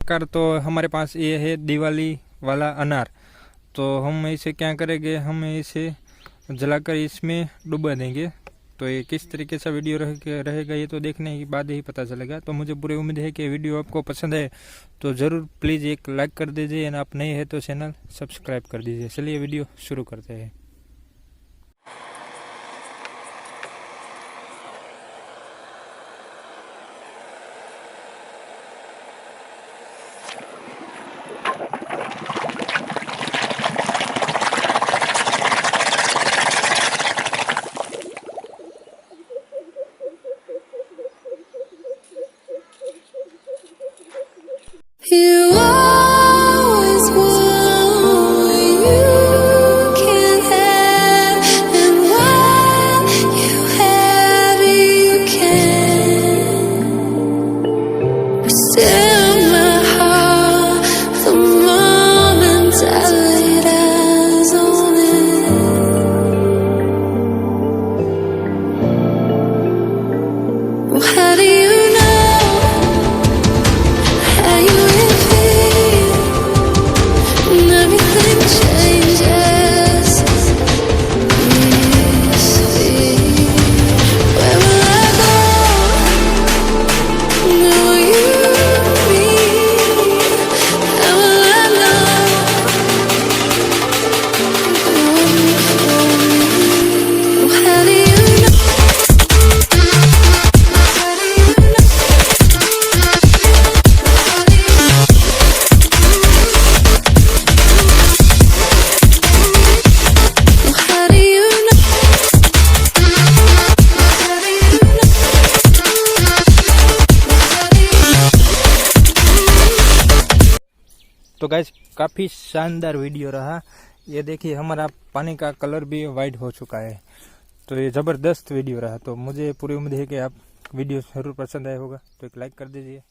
सरकार तो हमारे पास ये है दिवाली वाला अनार। तो हम इसे क्या करेंगे, हम इसे जलाकर इसमें डुबा देंगे। तो ये किस तरीके से वीडियो रहेगा ये तो देखने के बाद ही पता चलेगा। तो मुझे पूरी उम्मीद है कि वीडियो आपको पसंद है, तो ज़रूर प्लीज़ एक लाइक कर दीजिए, और आप नए हैं तो चैनल सब्सक्राइब कर दीजिए। चलिए वीडियो शुरू करते हैं। You always want what you can't have, and while you have it, you can. Still, my heart, the moment I laid eyes on it. Well, how do you know how you really feel? And everything changes. Where will I go? Where will you be? How will I know how do you know? How do you know? How do you know? How do you know? तो guys काफ़ी शानदार video रहा। ये देखिए हमारा पानी का colour भी वाइट हो चुका है। तो ये ज़बरदस्त वीडियो रहा। तो मुझे पूरी उम्मीद है कि आप वीडियो ज़रूर पसंद आया होगा, तो एक लाइक कर दीजिए।